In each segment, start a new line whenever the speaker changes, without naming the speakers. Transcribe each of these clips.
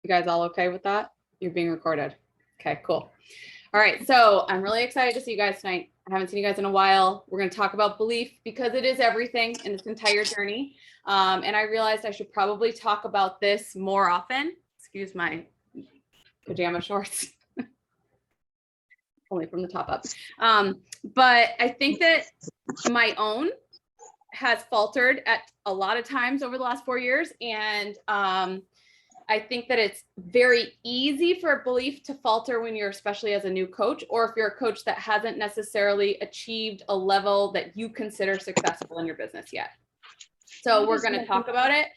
You guys all okay with that? You're being recorded. Okay, cool. All right, so I'm really excited to see you guys tonight. I haven't seen you guys in a while. We're going to talk about belief because it is everything in this entire journey. And I realized I should probably talk about this more often. Excuse my pajama shorts. Only from the top up. But I think that my own has faltered at a lot of times over the last 4 years. And I think that it's very easy for a belief to falter when you're, especially as a new coach, or if you're a coach that hasn't necessarily achieved a level that you consider successful in your business yet. So we're going to talk about it.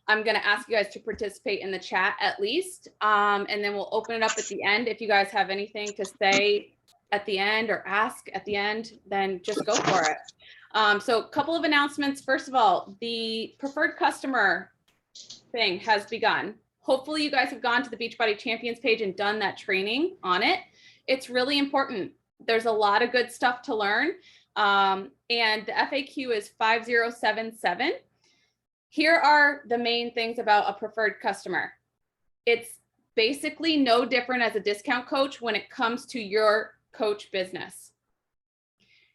I'm going to ask you guys to participate in the chat at least. And then we'll open it up at the end. If you guys have anything to say at the end or ask at the end, then just go for it. So a couple of announcements. First of all, the preferred customer thing has begun. Hopefully you guys have gone to the Beachbody Champions page and done that training on it. It's really important. There's a lot of good stuff to learn. And the FAQ is 5077. Here are the main things about a preferred customer. It's basically no different as a discount coach when it comes to your coach business.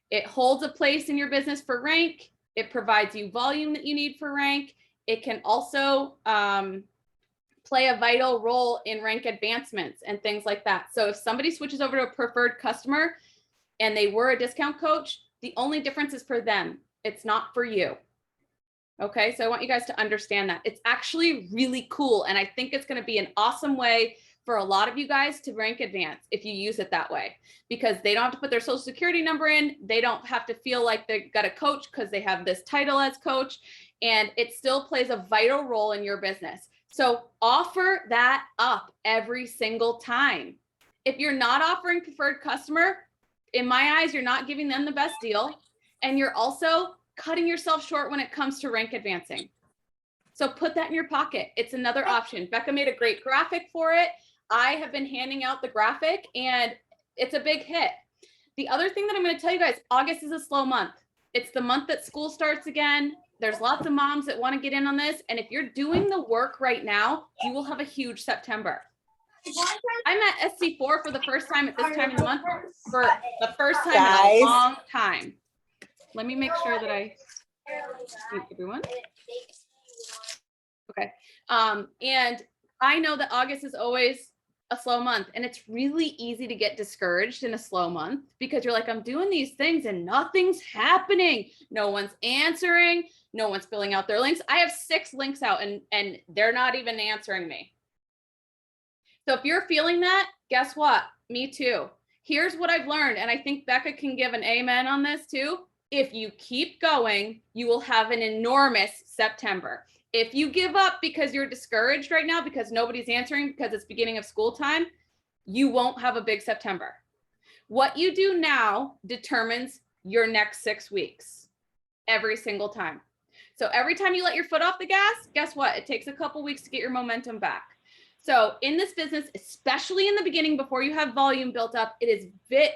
It holds a place in your business for rank. It provides you volume that you need for rank. It can also play a vital role in rank advancements and things like that. So if somebody switches over to a preferred customer and they were a discount coach, the only difference is for them. It's not for you. Okay, so I want you guys to understand that. It's actually really cool. And I think it's going to be an awesome way for a lot of you guys to rank advance if you use it that way, because they don't have to put their social security number in. They don't have to feel like they got a coach because they have this title as coach, and it still plays a vital role in your business. So offer that up every single time. If you're not offering preferred customer, in my eyes, you're not giving them the best deal. And you're also cutting yourself short when it comes to rank advancing. So put that in your pocket. It's another option. Becca made a great graphic for it. I have been handing out the graphic and it's a big hit. The other thing that I'm going to tell you guys, August is a slow month. It's the month that school starts again. There's lots of moms that want to get in on this. And if you're doing the work right now, you will have a huge September. I'm at SC4 for the first time at this time of the month, for the first time in a long time. Let me make sure that I meet everyone. Okay. And I know that August is always a slow month, and it's really easy to get discouraged in a slow month because you're like, I'm doing these things and nothing's happening. No one's answering. No one's filling out their links. I have 6 links out and they're not even answering me. So if you're feeling that, guess what? Me too. Here's what I've learned. And I think Becca can give an amen on this too. If you keep going, you will have an enormous September. If you give up because you're discouraged right now because nobody's answering because it's beginning of school time, you won't have a big September. What you do now determines your next 6 weeks every single time. So every time you let your foot off the gas, guess what? It takes a couple weeks to get your momentum back. So in this business, especially in the beginning, before you have volume built up, it is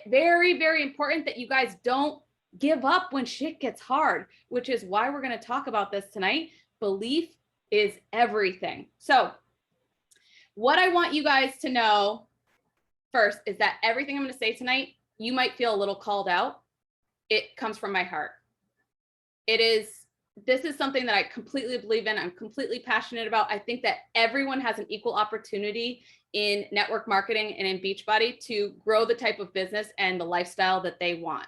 very, very important that you guys don't give up when shit gets hard, which is why we're going to talk about this tonight. Belief is everything. So what I want you guys to know first is that everything I'm going to say tonight, you might feel a little called out. It comes from my heart. This is something that I completely believe in. I'm completely passionate about. I think that everyone has an equal opportunity in network marketing and in Beachbody to grow the type of business and the lifestyle that they want.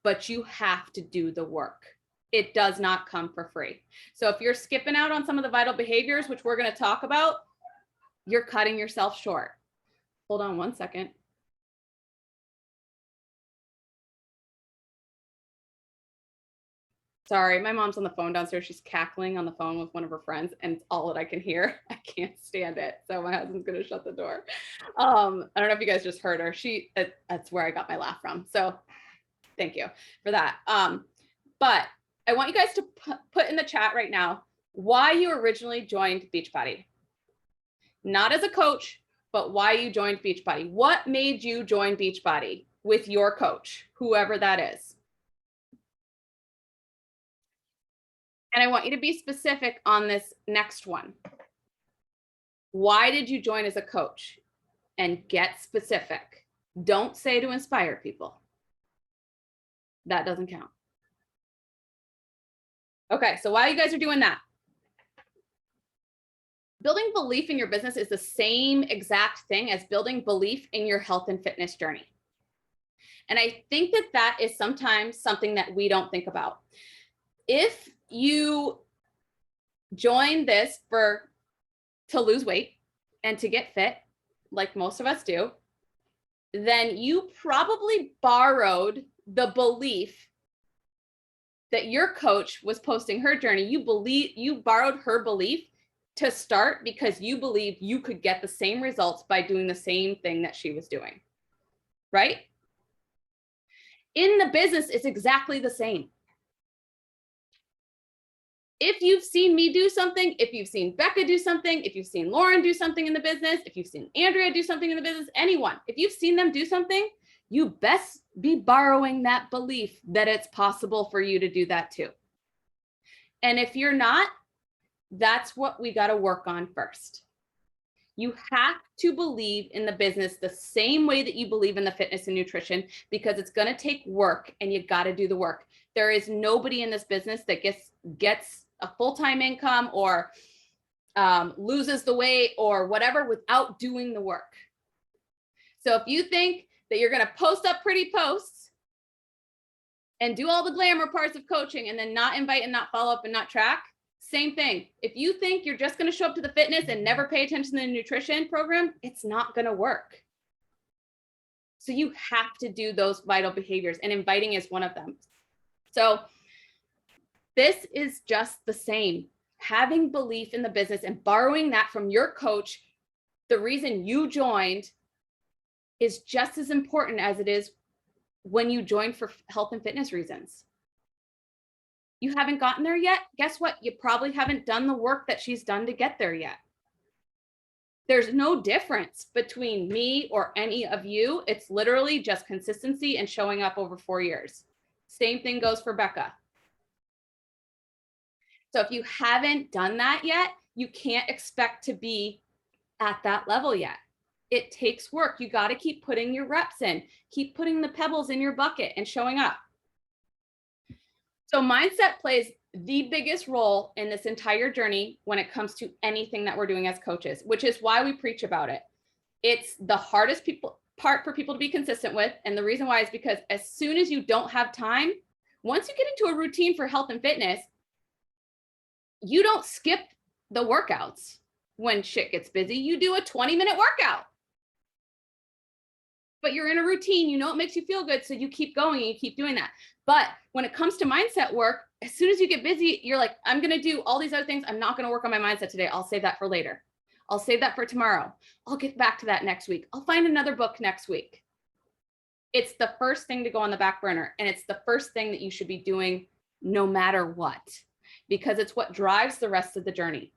But you have to do the work. It does not come for free. So if you're skipping out on some of the vital behaviors, which we're going to talk about, you're cutting yourself short. Hold on one second. Sorry, my mom's on the phone downstairs. She's cackling on the phone with one of her friends, and it's all that I can hear. I can't stand it. So my husband's going to shut the door. I don't know if you guys just heard her. That's where I got my laugh from. So thank you for that. But I want you guys to put in the chat right now why you originally joined Beachbody. Not as a coach, but why you joined Beachbody. What made you join Beachbody with your coach, whoever that is? And I want you to be specific on this next one. Why did you join as a coach? And get specific. Don't say to inspire people. That doesn't count. Okay, so while you guys are doing that, building belief in your business is the same exact thing as building belief in your health and fitness journey. And I think that that is sometimes something that we don't think about. If you join this to lose weight and to get fit, like most of us do, then you probably borrowed the belief that your coach was posting her journey. You borrowed her belief to start because you believe you could get the same results by doing the same thing that she was doing, right? In the business, it's exactly the same. If you've seen me do something, if you've seen Becca do something, if you've seen Lauren do something in the business, if you've seen Andrea do something in the business, anyone, if you've seen them do something, you best be borrowing that belief that it's possible for you to do that too. And if you're not, that's what we got to work on first. You have to believe in the business the same way that you believe in the fitness and nutrition, because it's going to take work and you got to do the work. There is nobody in this business that gets a full-time income or loses the weight or whatever without doing the work. So if you think that you're going to post up pretty posts and do all the glamour parts of coaching and then not invite and not follow up and not track, same thing. If you think you're just going to show up to the fitness and never pay attention to the nutrition program, it's not going to work. So you have to do those vital behaviors, and inviting is one of them. So this is just the same. Having belief in the business and borrowing that from your coach, the reason you joined, is just as important as it is when you join for health and fitness reasons. You haven't gotten there yet? Guess what? You probably haven't done the work that she's done to get there yet. There's no difference between me or any of you. It's literally just consistency and showing up over 4 years. Same thing goes for Becca. So if you haven't done that yet, you can't expect to be at that level yet. It takes work. You got to keep putting your reps in, keep putting the pebbles in your bucket and showing up. So mindset plays the biggest role in this entire journey when it comes to anything that we're doing as coaches, which is why we preach about it. It's the hardest part for people to be consistent with. And the reason why is because as soon as you don't have time, once you get into a routine for health and fitness, you don't skip the workouts when shit gets busy. You do a 20-minute workout. But you're in a routine, you know it makes you feel good, so you keep going and you keep doing that. But when it comes to mindset work, as soon as you get busy, you're like, I'm going to do all these other things. I'm not going to work on my mindset today. I'll save that for later. I'll save that for tomorrow. I'll get back to that next week. I'll find another book next week. It's the first thing to go on the back burner, and it's the first thing that you should be doing no matter what, because it's what drives the rest of the journey.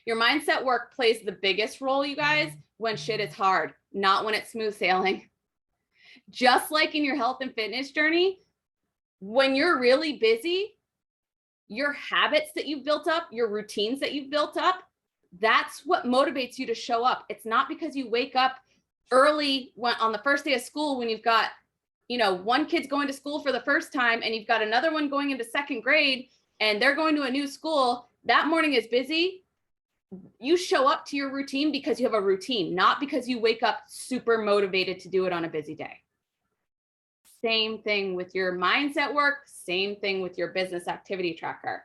Your mindset work plays the biggest role, you guys, when shit is hard, not when it's smooth sailing. Just like in your health and fitness journey, when you're really busy, your habits that you've built up, your routines that you've built up, that's what motivates you to show up. It's not because you wake up early on the first day of school when you've got, one kid's going to school for the first time and you've got another one going into second grade and they're going to a new school. That morning is busy. You show up to your routine because you have a routine, not because you wake up super motivated to do it on a busy day. Same thing with your mindset work, same thing with your business activity tracker.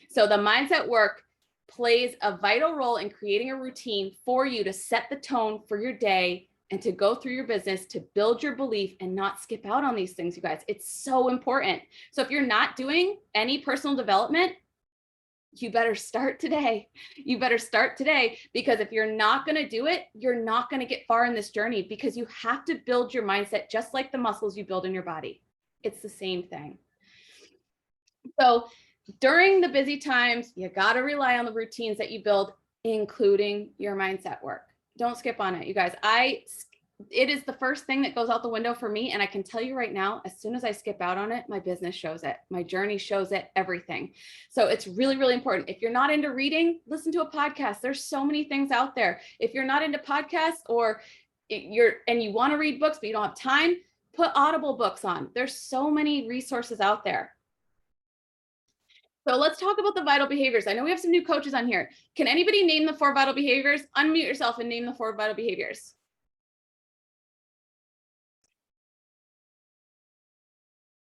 So the mindset work plays a vital role in creating a routine for you to set the tone for your day and to go through your business, to build your belief and not skip out on these things, you guys. It's so important. So if you're not doing any personal development, you better start today. You better start today, because if you're not going to do it, you're not going to get far in this journey, because you have to build your mindset just like the muscles you build in your body. It's the same thing. So during the busy times, you got to rely on the routines that you build, including your mindset work. Don't skip on it, you guys. it is the first thing that goes out the window for me. And I can tell you right now, as soon as I skip out on it, my business shows it, my journey shows it, everything. So it's really, really important. If you're not into reading, listen to a podcast. There's so many things out there. If you're not into podcasts or you want to read books, but you don't have time, put Audible books on. There's so many resources out there. So let's talk about the vital behaviors. I know we have some new coaches on here. Can anybody name the 4 vital behaviors? Unmute yourself and name the 4 vital behaviors.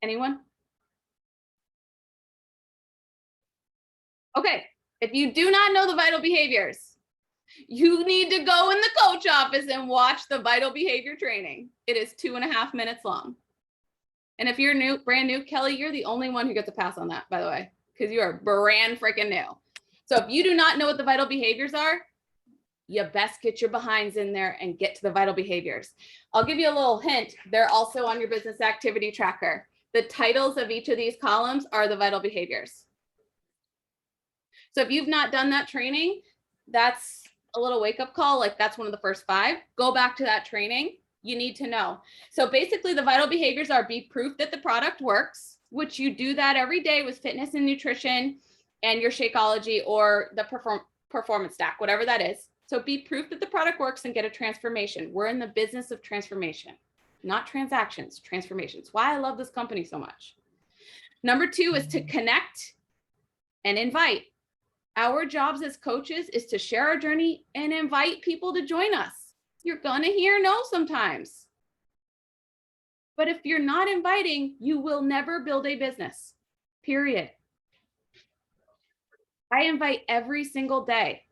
Anyone? Okay, if you do not know the vital behaviors, you need to go in the coach office and watch the vital behavior training. It is 2.5 minutes long. And if you're brand new, Kelly, you're the only one who gets a pass on that, by the way, because you are brand freaking new. So if you do not know what the vital behaviors are, you best get your behinds in there and get to the vital behaviors. I'll give you a little hint. They're also on your business activity tracker. The titles of each of these columns are the vital behaviors. So if you've not done that training, that's a little wake-up call. Like, that's one of the first 5. Go back to that training. You need to know. So basically the vital behaviors are: be proof that the product works, which you do that every day with fitness and nutrition and your Shakeology or the performance stack, whatever that is. So be proof that the product works and get a transformation. We're in the business of transformation, not transactions, transformations. Why I love this company so much. Number 2 is to connect and invite. Our jobs as coaches is to share our journey and invite people to join us. You're gonna hear no sometimes. But if you're not inviting, you will never build a business, period. I invite every single day.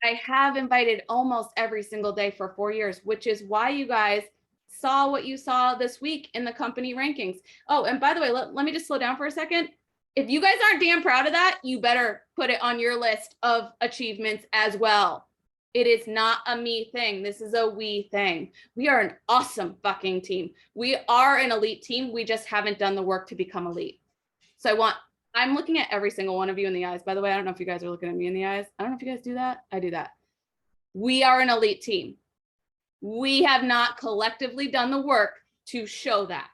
I have invited almost every single day for 4 years, which is why you guys saw what you saw this week in the company rankings. Oh, and by the way, let me just slow down for a second. If you guys aren't damn proud of that, you better put it on your list of achievements as well. It is not a me thing. This is a we thing. We are an awesome fucking team. We are an elite team. We just haven't done the work to become elite. So I'm looking at every single one of you in the eyes. By the way, I don't know if you guys are looking at me in the eyes. I don't know if you guys do that. I do that. We are an elite team. We have not collectively done the work to show that,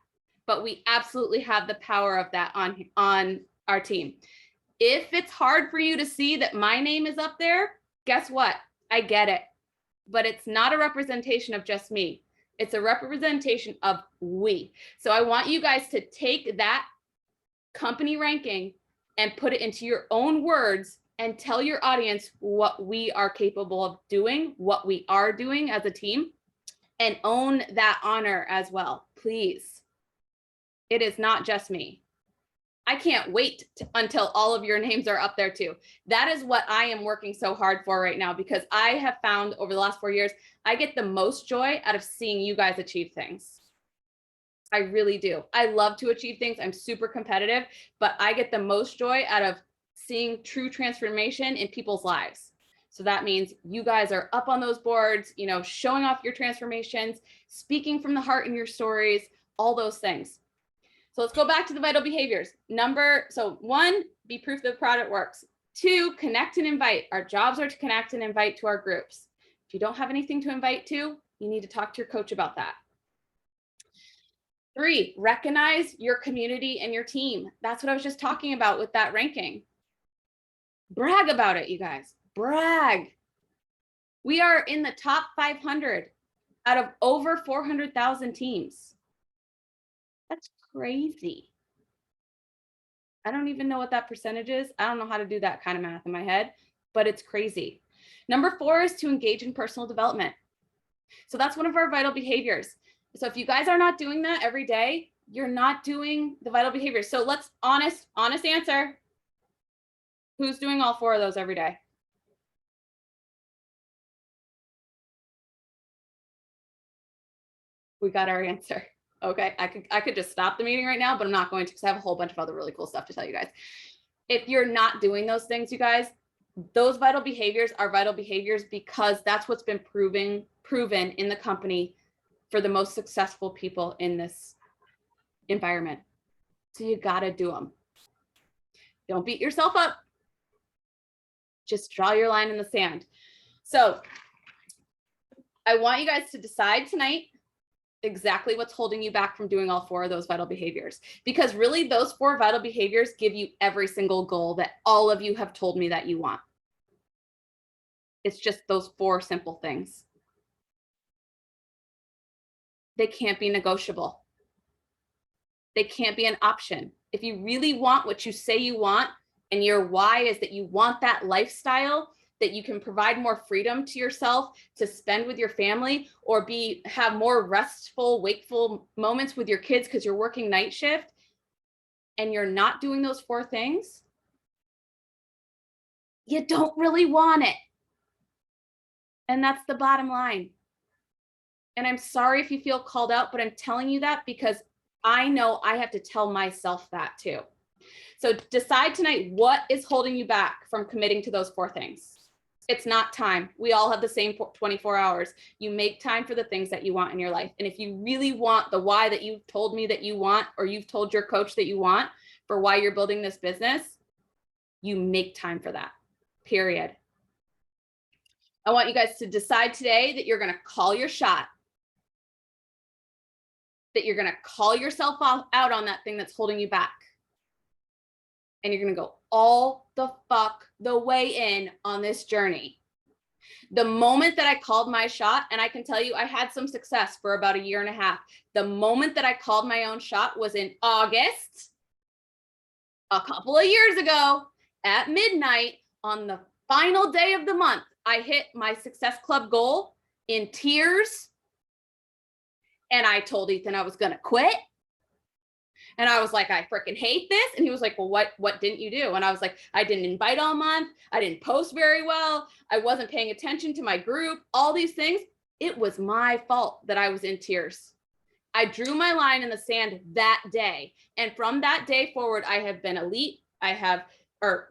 but we absolutely have the power of that on our team. If it's hard for you to see that my name is up there, guess what? I get it, but it's not a representation of just me. It's a representation of we. So I want you guys to take that company ranking and put it into your own words and tell your audience what we are capable of doing, what we are doing as a team, and own that honor as well, please. It is not just me. I can't wait until all of your names are up there too. That is what I am working so hard for right now, because I have found over the last 4 years, I get the most joy out of seeing you guys achieve things. I really do. I love to achieve things. I'm super competitive, but I get the most joy out of seeing true transformation in people's lives. So that means you guys are up on those boards, showing off your transformations, speaking from the heart in your stories, all those things. So let's go back to the vital behaviors. 1, be proof that the product works. 2, connect and invite. Our jobs are to connect and invite to our groups. If you don't have anything to invite to, you need to talk to your coach about that. 3, recognize your community and your team. That's what I was just talking about with that ranking. Brag about it, you guys. Brag. We are in the top 500 out of over 400,000 teams. That's crazy. I don't even know what that percentage is. I don't know how to do that kind of math in my head, but it's crazy. Number 4 is to engage in personal development. So that's one of our vital behaviors. So if you guys are not doing that every day, you're not doing the vital behaviors. So let's honest answer. Who's doing all 4 of those every day? We got our answer. Okay, I could just stop the meeting right now, but I'm not going to, because I have a whole bunch of other really cool stuff to tell you guys. If you're not doing those things, you guys, those vital behaviors are vital behaviors because that's what's been proven in the company for the most successful people in this environment. So you got to do them. Don't beat yourself up. Just draw your line in the sand. So I want you guys to decide tonight exactly what's holding you back from doing all 4 of those vital behaviors, because really those 4 vital behaviors give you every single goal that all of you have told me that you want. It's just those 4 simple things. They can't be negotiable. They can't be an option. If you really want what you say you want, and your why is that you want that lifestyle, that you can provide more freedom to yourself to spend with your family, or have more restful, wakeful moments with your kids because you're working night shift, and you're not doing those 4 things, you don't really want it. And that's the bottom line. And I'm sorry if you feel called out, but I'm telling you that because I know I have to tell myself that too. So decide tonight what is holding you back from committing to those 4 things. It's not time. We all have the same 24 hours. You make time for the things that you want in your life. And if you really want the why that you've told me that you want, or you've told your coach that you want for why you're building this business, you make time for that, period. I want you guys to decide today that you're going to call your shot, that you're going to call yourself out on that thing that's holding you back. And you're going to go all the fuck the way in on this journey. The moment that I called my shot, and I can tell you I had some success for about 1.5 years. The moment that I called my own shot was in August, a couple of years ago, at midnight on the final day of the month. I hit my Success Club goal in tears. And I told Ethan I was going to quit. And I was like, I freaking hate this. And he was like, well, what didn't you do? And I was like, I didn't invite all month. I didn't post very well. I wasn't paying attention to my group, all these things. It was my fault that I was in tears. I drew my line in the sand that day. And from that day forward, I have been elite.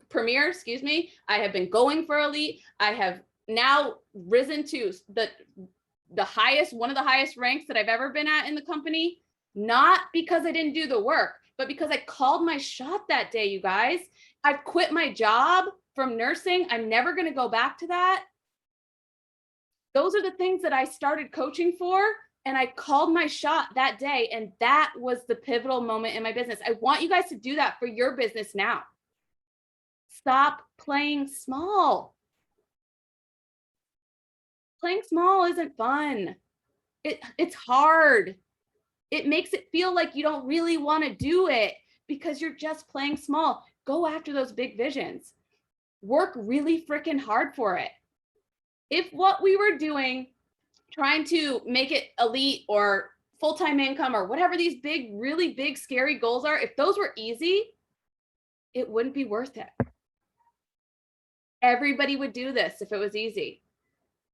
Premier, excuse me. I have been going for elite. I have now risen to the highest, one of the highest ranks that I've ever been at in the company. Not because I didn't do the work, but because I called my shot that day, you guys. I've quit my job from nursing. I'm never going to go back to that. Those are the things that I started coaching for, and I called my shot that day, and that was the pivotal moment in my business. I want you guys to do that for your business now. Stop playing small. Playing small isn't fun. It's hard. It makes it feel like you don't really want to do it because you're just playing small. Go after those big visions. Work really freaking hard for it. If what we were doing, trying to make it elite or full-time income or whatever these big, really big, scary goals are, if those were easy, it wouldn't be worth it. Everybody would do this if it was easy.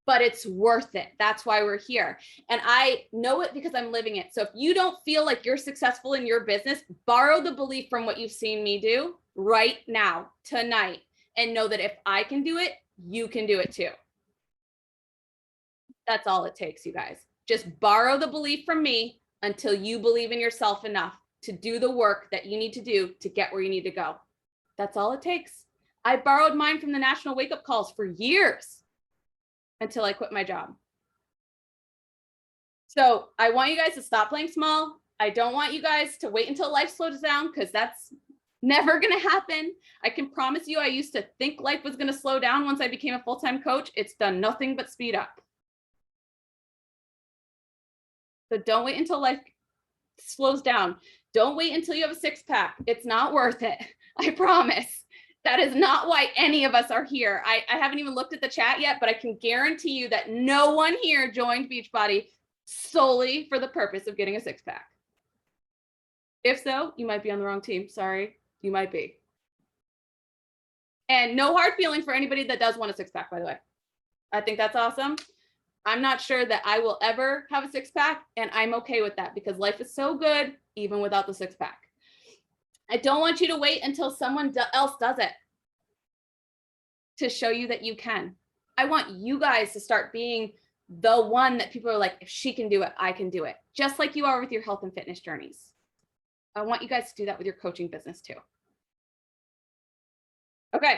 But it's worth it. That's why we're here. And I know it because I'm living it. So if you don't feel like you're successful in your business, borrow the belief from what you've seen me do right now, tonight, and know that if I can do it, you can do it too. That's all it takes, you guys. Just borrow the belief from me until you believe in yourself enough to do the work that you need to do to get where you need to go. That's all it takes. I borrowed mine from the National Wake Up Calls for years, until I quit my job. So I want you guys to stop playing small. I don't want you guys to wait until life slows down, because that's never going to happen. I can promise you, I used to think life was going to slow down once I became a full-time coach. It's done nothing but speed up. So don't wait until life slows down. Don't wait until you have a 6-pack. It's not worth it. I promise. That is not why any of us are here. I haven't even looked at the chat yet, but I can guarantee you that no one here joined Beachbody solely for the purpose of getting a 6-pack. If so, you might be on the wrong team. Sorry, you might be. And no hard feeling for anybody that does want a 6-pack, by the way. I think that's awesome. I'm not sure that I will ever have a 6-pack, and I'm okay with that because life is so good even without the 6-pack. I don't want you to wait until someone else does it to show you that you can. I want you guys to start being the one that people are like, if she can do it, I can do it. Just like you are with your health and fitness journeys. I want you guys to do that with your coaching business too. Okay.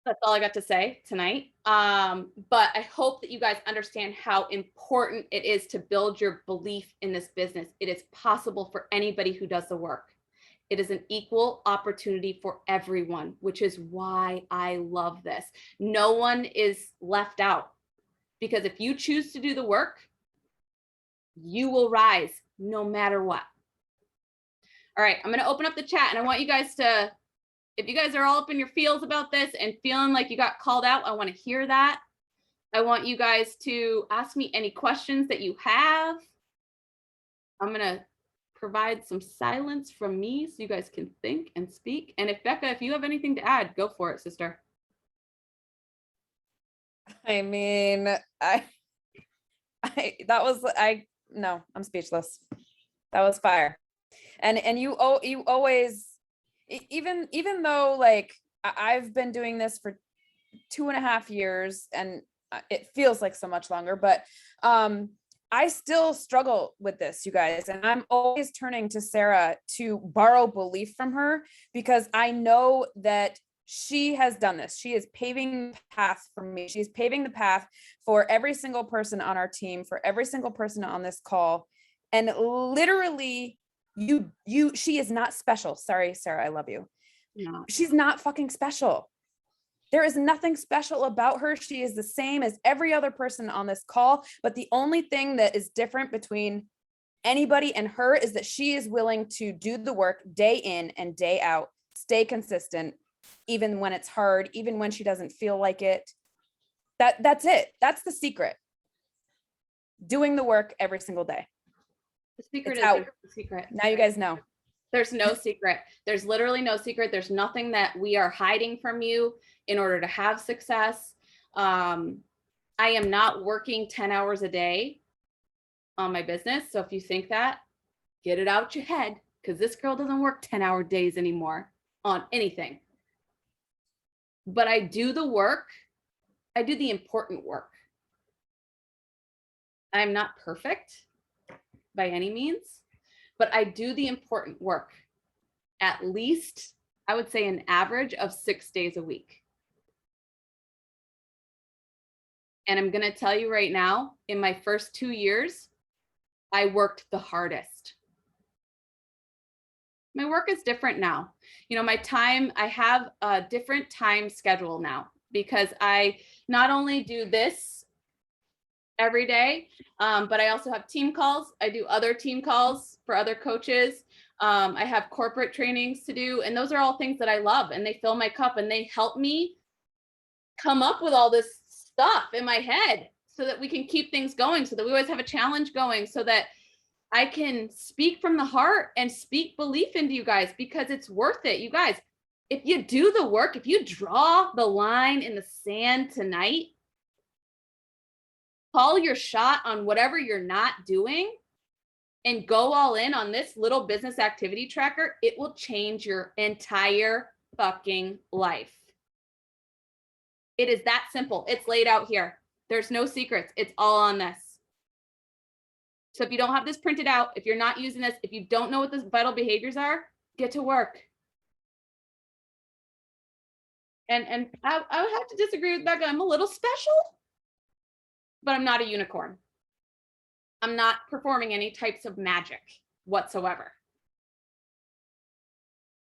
That's all I got to say tonight. But I hope that you guys understand how important it is to build your belief in this business. It is possible for anybody who does the work. It is an equal opportunity for everyone, which is why I love this. No one is left out, because if you choose to do the work, you will rise no matter what. All right, I'm going to open up the chat, and I want you guys to, if you guys are all up in your feels about this and feeling like you got called out, I want to hear that. I want you guys to ask me any questions that you have. I'm going to provide some silence from me so you guys can think and speak. And if Becca, if you have anything to add, go for it, sister.
I mean, no, I'm speechless. That was fire. And you always, even though like I've been doing this for 2.5 years and it feels like so much longer, but I still struggle with this, you guys, and I'm always turning to Sara to borrow belief from her, because I know that she has done this. She is paving the path for me. She's paving the path for every single person on our team, for every single person on this call. And literally, she is not special. Sorry, Sara, I love you.
No.
She's not fucking special. There is nothing special about her. She is the same as every other person on this call. But the only thing that is different between anybody and her is that she is willing to do the work day in and day out, stay consistent, even when it's hard, even when she doesn't feel like it. That's it. That's the secret. Doing the work every single day.
The secret
is out.
The secret.
Now you guys know.
There's no secret. There's literally no secret. There's nothing that we are hiding from you in order to have success. I am not working 10 hours a day on my business. So if you think that, get it out your head, because this girl doesn't work 10-hour days anymore on anything. But I do the work. I do the important work. I'm not perfect by any means, but I do the important work at least, I would say, an average of 6 days a week. And I'm going to tell you right now, in my first 2 years, I worked the hardest. My work is different now. You know, my time, I have a different time schedule now, because I not only do this every day, but I also have team calls. I do other team calls for other coaches. I have corporate trainings to do, and those are all things that I love, and they fill my cup, and they help me come up with all this stuff in my head so that we can keep things going, so that we always have a challenge going, so that I can speak from the heart and speak belief into you guys, because it's worth it. You guys, if you do the work, if you draw the line in the sand tonight, call your shot on whatever you're not doing, and go all in on this little business activity tracker, it will change your entire fucking life. It is that simple. It's laid out here. There's no secrets. It's all on this. So if you don't have this printed out, if you're not using this, if you don't know what the vital behaviors are, get to work. And I would have to disagree with Becca. I'm a little special, but I'm not a unicorn. I'm not performing any types of magic whatsoever.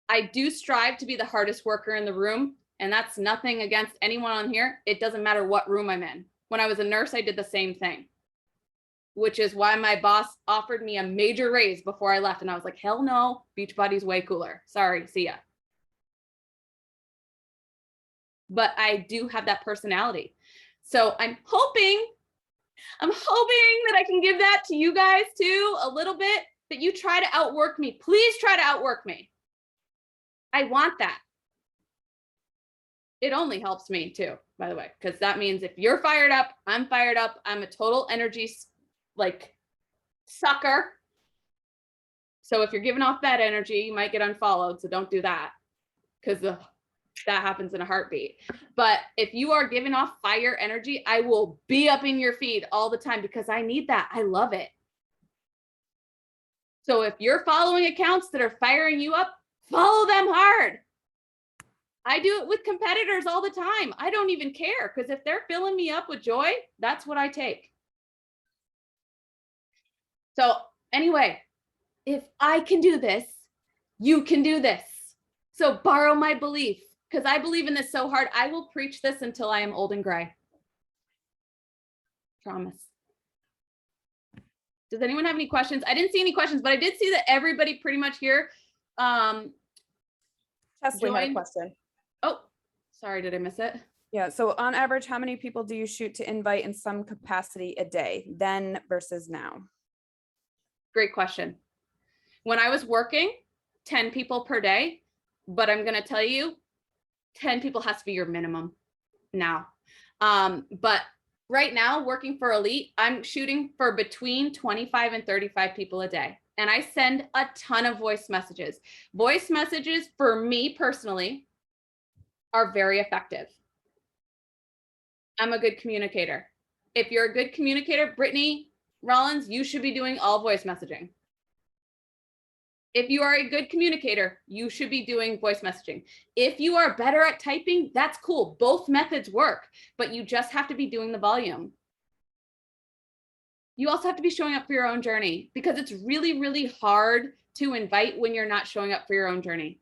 I do strive to be the hardest worker in the room, and that's nothing against anyone on here. It doesn't matter what room I'm in. When I was a nurse, I did the same thing, which is why my boss offered me a major raise before I left. And I was like, hell no, Beachbody's way cooler. Sorry, see ya. But I do have that personality. So I'm hoping that I can give that to you guys too, a little bit, that you try to outwork me. Please try to outwork me. I want that. It only helps me too, by the way, because that means if you're fired up, I'm fired up. I'm a total energy like sucker. So if you're giving off that energy, you might get unfollowed. So don't do that, because that happens in a heartbeat. But if you are giving off fire energy, I will be up in your feed all the time, because I need that. I love it. So if you're following accounts that are firing you up, follow them hard. I do it with competitors all the time. I don't even care because if they're filling me up with joy, that's what I take. So anyway, if I can do this, you can do this. So borrow my belief because I believe in this so hard. I will preach this until I am old and gray. Promise. Does anyone have any questions? I didn't see any questions, but I did see that everybody pretty much here
Chesley had a
joined.
question.
Oh, sorry, did I miss it?
Yeah. So on average, how many people do you shoot to invite in some capacity a day, then versus now?
Great question. When I was working, 10 people per day, but I'm going to tell you, 10 people has to be your minimum now. But right now, working for Elite, I'm shooting for between 25 and 35 people a day. And I send a ton of voice messages. Voice messages for me personally are very effective. I'm a good communicator. If you're a good communicator, Brittany Rollins, you should be doing all voice messaging. If you are a good communicator, you should be doing voice messaging. If you are better at typing, that's cool. Both methods work, but you just have to be doing the volume. You also have to be showing up for your own journey because it's really, really hard to invite when you're not showing up for your own journey.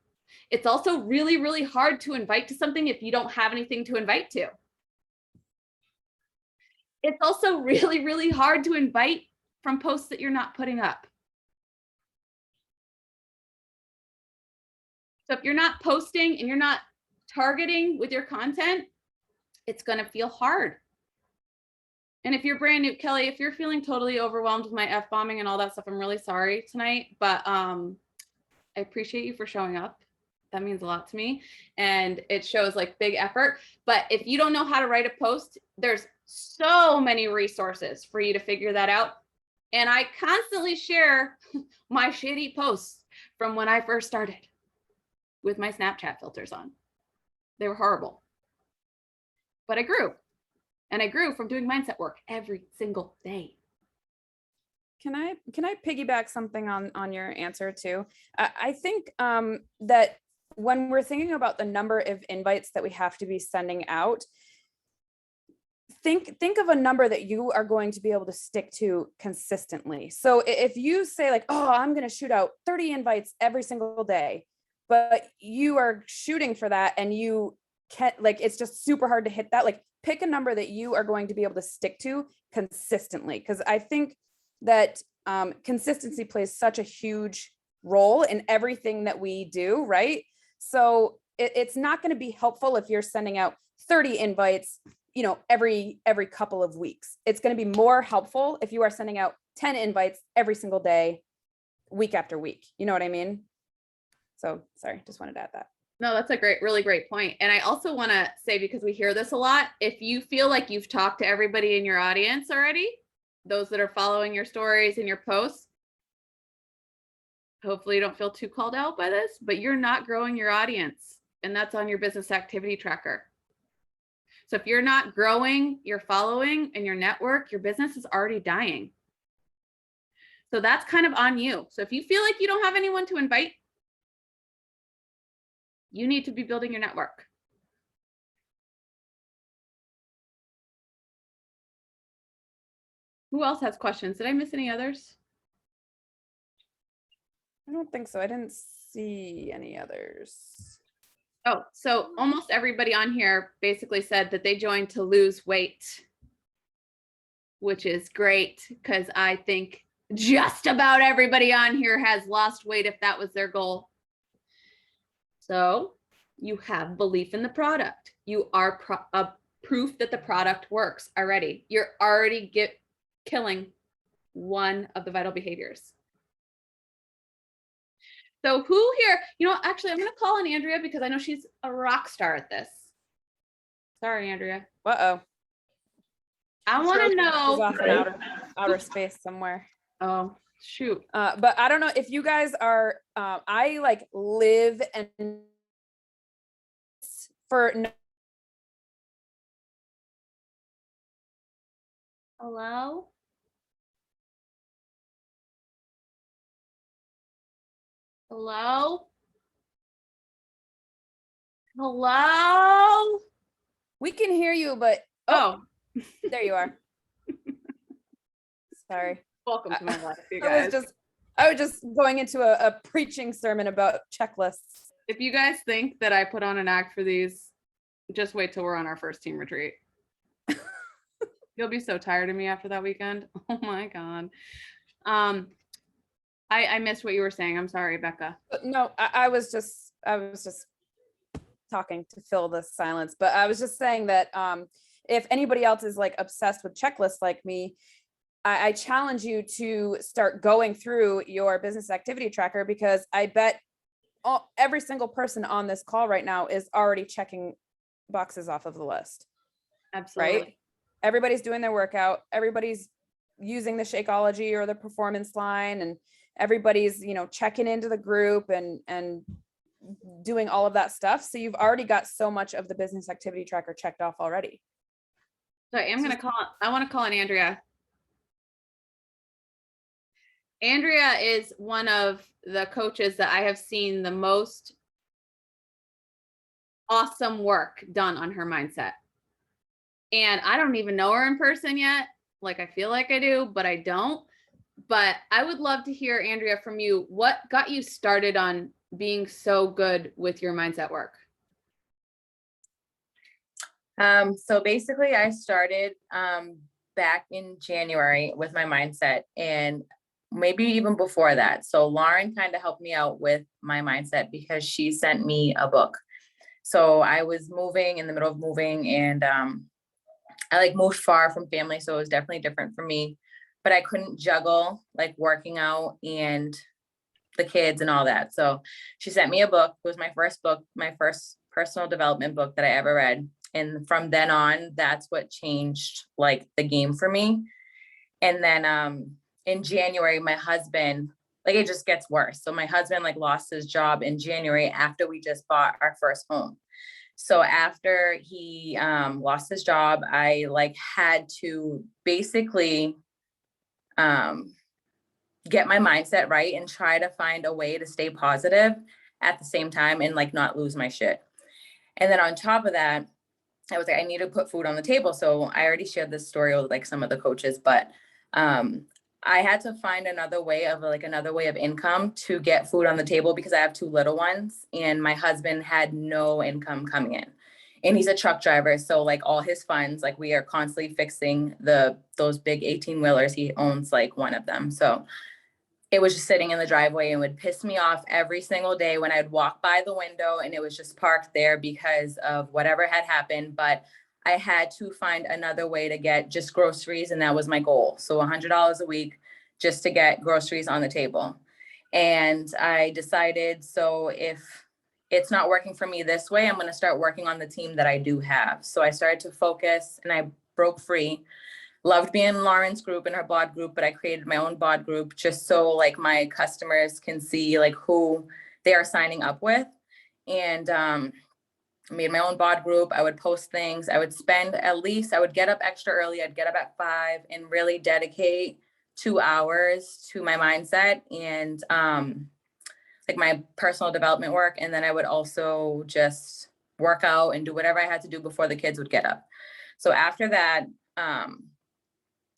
It's also really, really hard to invite to something if you don't have anything to invite to. It's also really, really hard to invite from posts that you're not putting up. So if you're not posting and you're not targeting with your content, it's going to feel hard. And if you're brand new, Kelly, if you're feeling totally overwhelmed with my F-bombing and all that stuff, I'm really sorry tonight, but I appreciate you for showing up. That means a lot to me. And it shows like big effort. But if you don't know how to write a post, there's so many resources for you to figure that out. And I constantly share my shitty posts from when I first started with my Snapchat filters on. They were horrible. But I grew. And I grew from doing mindset work every single day.
Can I piggyback something on your answer too? I think that when we're thinking about the number of invites that we have to be sending out, think of a number that you are going to be able to stick to consistently. So if you say like, oh, I'm going to shoot out 30 invites every single day, but you are shooting for that and you can't, like, it's just super hard to hit that. Like, pick a number that you are going to be able to stick to consistently. Because I think that consistency plays such a huge role in everything that we do, right? So it's not going to be helpful if you're sending out 30 invites, you know, every couple of weeks. It's going to be more helpful if you are sending out 10 invites every single day, week after week. You know what I mean? So sorry, just wanted to add that.
No, that's a really great point. And I also want to say, because we hear this a lot, if you feel like you've talked to everybody in your audience already, those that are following your stories and your posts, hopefully you don't feel too called out by this, but you're not growing your audience. And that's on your business activity tracker. So if you're not growing your following and your network, your business is already dying. So that's kind of on you. So if you feel like you don't have anyone to invite, you need to be building your network. Who else has questions? Did I miss any others?
I don't think so. I didn't see any others.
Oh, so almost everybody on here basically said that they joined to lose weight, which is great because I think just about everybody on here has lost weight if that was their goal. So you have belief in the product. You are proof that the product works already. You're already killing one of the vital behaviors. So who here, you know, actually, I'm going to call on Andrea because I know she's a rock star at this. Sorry, Andrea.
Uh-oh.
I want to know.
She's off in outer space somewhere.
Oh, shoot.
But I don't know if you guys are, I like live and for.
Hello? Hello? Hello?
We can hear you, but
Oh,
there you are. Sorry.
welcome to my life, you
I
guys.
was just going into a preaching sermon about checklists.
If you guys think that I put on an act for these, just wait till we're on our first team retreat. You'll be so tired of me after that weekend. Oh my God. I missed what you were saying. I'm sorry, Becca.
No, I was just talking to fill the silence, but I was just saying that if anybody else is like obsessed with checklists like me, I challenge you to start going through your business activity tracker, because I bet every single person on this call right now is already checking boxes off of the list.
Absolutely.
Right? Everybody's doing their workout. Everybody's using the Shakeology or the performance line, and everybody's, checking into the group and doing all of that stuff. So you've already got so much of the business activity tracker checked off already.
So I want to call on Andrea. Andrea is one of the coaches that I have seen the most awesome work done on her mindset. And I don't even know her in person yet. Like, I feel like I do, but I don't. But I would love to hear, Andrea, from you. What got you started on being so good with your mindset work?
So basically I started back in January with my mindset, and maybe even before that. So Lauren kind of helped me out with my mindset because she sent me a book. So I was moving in the middle of moving, and I like moved far from family. So it was definitely different for me, but I couldn't juggle like working out and the kids and all that. So she sent me a book. It was my first book, my first personal development book that I ever read. And from then on, that's what changed like the game for me. And then in January, my husband, like, it just gets worse. So my husband like lost his job in January after we just bought our first home. So after he lost his job, I like had to basically get my mindset right and try to find a way to stay positive at the same time and like not lose my shit. And then on top of that, I was like, I need to put food on the table. So I already shared this story with like some of the coaches, but I had to find another way of income to get food on the table, because I have two little ones and my husband had no income coming in. And he's a truck driver. So like all his funds, like we are constantly fixing those big 18-wheelers. He owns like one of them. So it was just sitting in the driveway and would piss me off every single day when I'd walk by the window and it was just parked there because of whatever had happened. But I had to find another way to get just groceries, and that was my goal. So $100 a week just to get groceries on the table. And I decided, so if it's not working for me this way, I'm going to start working on the team that I do have. So I started to focus and I broke free. Loved being in Lauren's group and her bod group, but I created my own bod group just so like my customers can see like who they are signing up with. And made my own bod group. I would post things. I would I would get up extra early. I'd get up at 5 and really dedicate 2 hours to my mindset and like my personal development work. And then I would also just work out and do whatever I had to do before the kids would get up. So after that,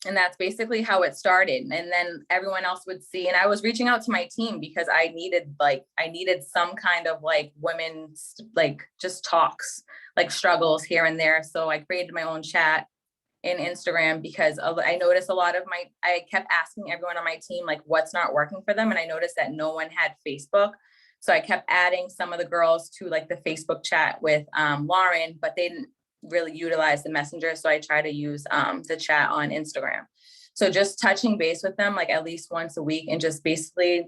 and that's basically how it started. And then everyone else would see, and I was reaching out to my team because I needed some kind of like women's, like just talks, like struggles here and there. So I created my own chat in Instagram because I noticed I kept asking everyone on my team, like what's not working for them. And I noticed that no one had Facebook. So I kept adding some of the girls to like the Facebook chat with Lauren, but they didn't really utilize the messenger. So I try to use the chat on Instagram. So just touching base with them like at least once a week and just basically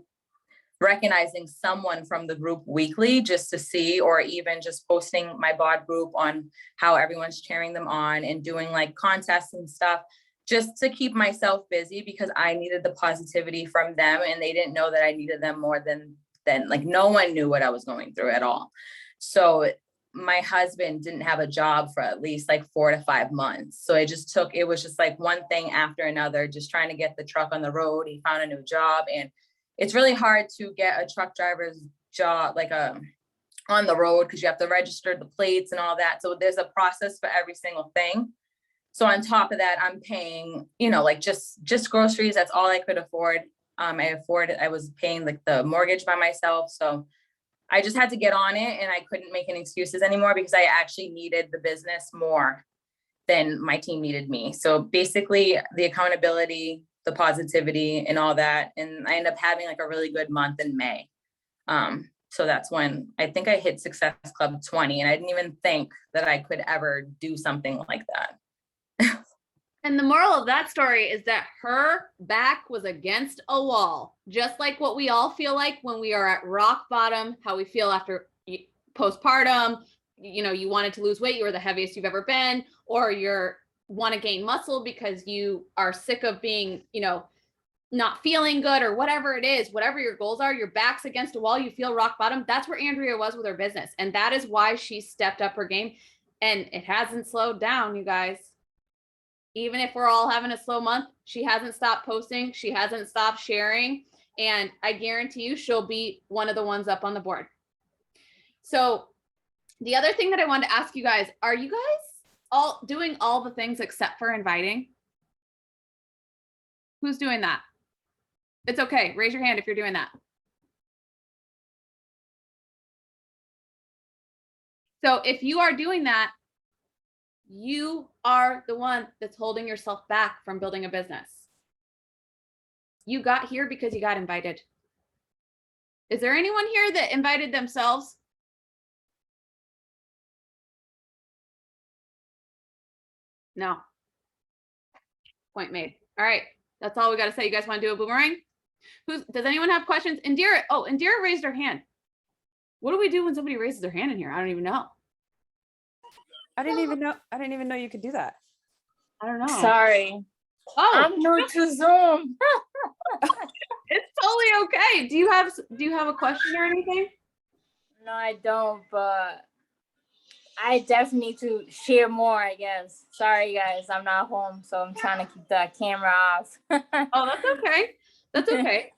recognizing someone from the group weekly just to see, or even just posting my bod group on how everyone's cheering them on and doing like contests and stuff just to keep myself busy, because I needed the positivity from them and they didn't know that I needed them more than like no one knew what I was going through at all. So my husband didn't have a job for at least like 4 to 5 months. So it was just like one thing after another, just trying to get the truck on the road. He found a new job, and it's really hard to get a truck driver's job, like a on the road because you have to register the plates and all that. So there's a process for every single thing. So on top of that, I'm paying, you know, like just groceries. That's all I could afford. I was paying like the mortgage by myself. So I just had to get on it, and I couldn't make any excuses anymore because I actually needed the business more than my team needed me. So basically the accountability, the positivity and all that. And I ended up having like a really good month in May. So that's when I think I hit Success Club 20, and I didn't even think that I could ever do something like that.
And the moral of that story is that her back was against a wall, just like what we all feel like when we are at rock bottom, how we feel after postpartum. You know, you wanted to lose weight, you were the heaviest you've ever been, or you're want to gain muscle because you are sick of being, you know, not feeling good or whatever it is, whatever your goals are, your back's against a wall, you feel rock bottom. That's where Andrea was with her business. And that is why she stepped up her game. And it hasn't slowed down, you guys. Even if we're all having a slow month, she hasn't stopped posting. She hasn't stopped sharing. And I guarantee you she'll be one of the ones up on the board. So the other thing that I wanted to ask you guys, are you guys all doing all the things except for inviting? Who's doing that? It's okay. Raise your hand if you're doing that. So if you are doing that, you are the one that's holding yourself back from building a business. You got here because you got invited. Is there anyone here that invited themselves? No. Point made. All right. That's all we got to say. You guys want to do a boomerang? Does anyone have questions? Indira. Oh, Indira raised her hand. What do we do when somebody raises their hand in here? I don't even know.
I didn't even know you could do that.
I don't know.
Sorry.
Oh,
I'm new to Zoom.
it's totally okay. Do you have a question or anything?
No, I don't, but I definitely need to share more, I guess. Sorry guys, I'm not home, so I'm trying to keep the camera off.
Oh, that's okay. That's okay.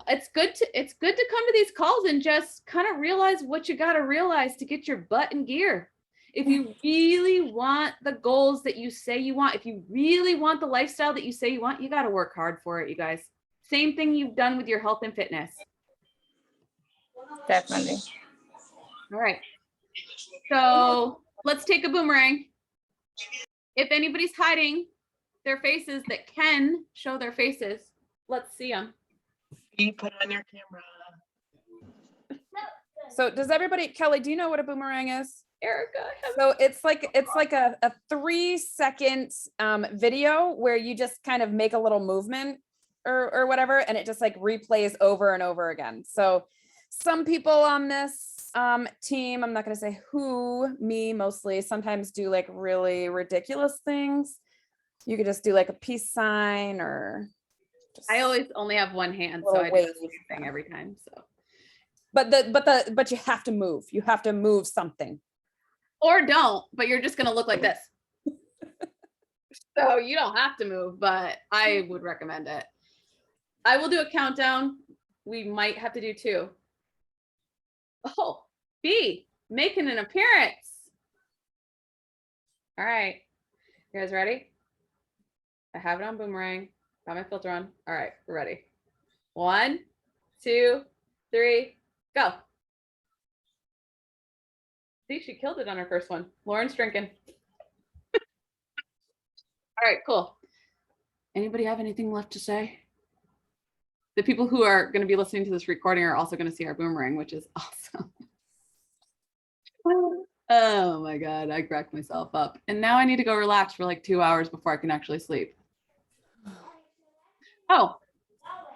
It's good to come to these calls and just kind of realize what you got to realize to get your butt in gear. If you really want the goals that you say you want, if you really want the lifestyle that you say you want, you got to work hard for it, you guys. Same thing you've done with your health and fitness.
Definitely.
All right. So let's take a boomerang. If anybody's hiding their faces that can show their faces, let's see them.
You put on your camera.
So does everybody, Kelly, do you know what a boomerang is?
Erica.
So it's like a 3-second video where you just kind of make a little movement or whatever, and it just like replays over and over again. So some people on this team, I'm not going to say who, me mostly, sometimes do like really ridiculous things. You could just do like a peace sign or
I always only have one hand, so I do the same thing every time. So
but you have to move. You have to move something.
Or don't, but you're just gonna look like this. So you don't have to move, but I would recommend it. I will do a countdown. We might have to do 2. Oh, B, making an appearance. All right, you guys ready? I have it on boomerang. Got my filter on. All right, we're ready. 1, 2, 3, go. See, she killed it on her first one. Lauren's drinking. All right, cool. Anybody have anything left to say? The people who are going to be listening to this recording are also going to see our boomerang, which is awesome. Oh my God, I cracked myself up. And now I need to go relax for like 2 hours before I can actually sleep. Oh,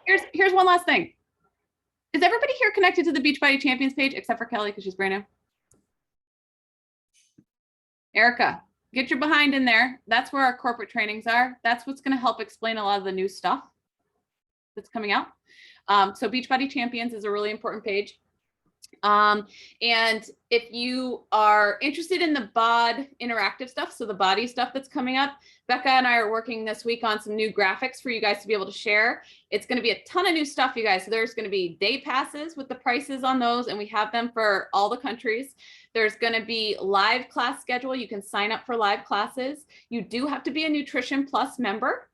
here's one last thing. Is everybody here connected to the Beachbody Champions page except for Kelly because she's brand new? Erica, get your behind in there. That's where our corporate trainings are. That's what's going to help explain a lot of the new stuff that's coming out. So Beachbody Champions is a really important page. And if you are interested in the bod interactive stuff, so the body stuff that's coming up, Becca and I are working this week on some new graphics for you guys to be able to share. It's going to be a ton of new stuff, you guys. So there's going to be day passes with the prices on those, and we have them for all the countries. There's going to be live class schedule. You can sign up for live classes. You do have to be a Nutrition Plus member.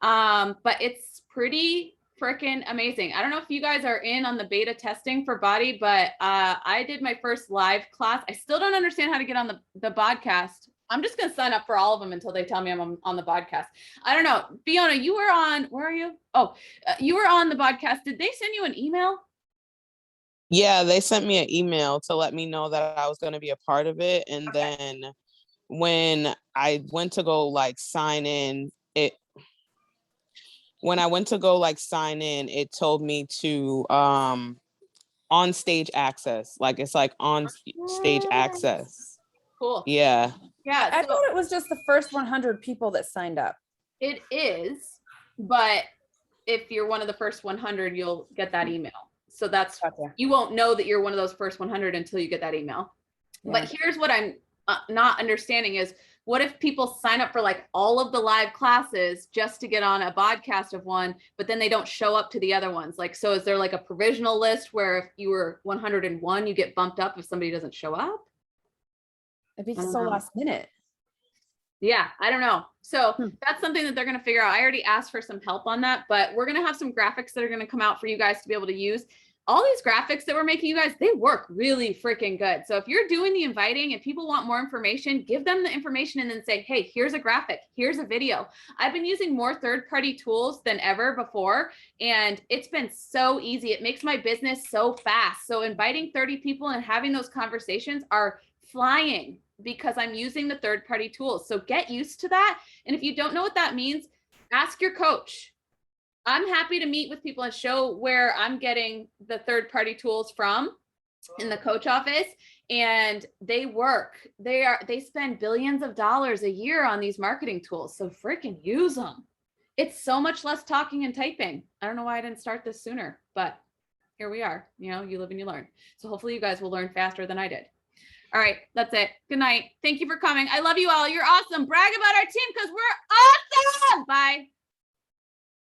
But it's pretty freaking amazing. I don't know if you guys are in on the beta testing for body, but I did my first live class. I still don't understand how to get on the podcast. I'm just going to sign up for all of them until they tell me I'm on the podcast. I don't know. Fiona, you were on, where are you? Oh, you were on the podcast. Did they send you an email?
Yeah, they sent me an email to let me know that I was going to be a part of it. And
Okay.
then when I went to go like sign in, it told me to on stage access. Like it's like on stage access.
Cool.
Yeah.
Yeah.
I
So
thought it was just the first 100 people that signed up.
it is, but if you're one of the first 100, you'll get that email. So that's,
Gotcha.
you won't know that you're one of those first 100 until you get that email. But here's what I'm not understanding is, what if people sign up for like all of the live classes just to get on a podcast of one, but then they don't show up to the other ones? Like, so is there like a provisional list where if you were 101, you get bumped up if somebody doesn't show up?
It'd be
I don't
so
know.
last minute.
Yeah, I don't know. So that's something that they're going to figure out. I already asked for some help on that, but we're going to have some graphics that are going to come out for you guys to be able to use. All these graphics that we're making, you guys, they work really freaking good. So if you're doing the inviting and people want more information, give them the information and then say, hey, here's a graphic, here's a video. I've been using more third-party tools than ever before, and it's been so easy. It makes my business so fast. So inviting 30 people and having those conversations are flying because I'm using the third-party tools. So get used to that. And if you don't know what that means, ask your coach. I'm happy to meet with people and show where I'm getting the third-party tools from in the coach office, and they work. They spend billions of dollars a year on these marketing tools. So freaking use them. It's so much less talking and typing. I don't know why I didn't start this sooner, but here we are. You know, you live and you learn. So hopefully you guys will learn faster than I did. All right, that's it. Good night. Thank you for coming. I love you all. You're awesome. Brag about our team because we're awesome. Bye.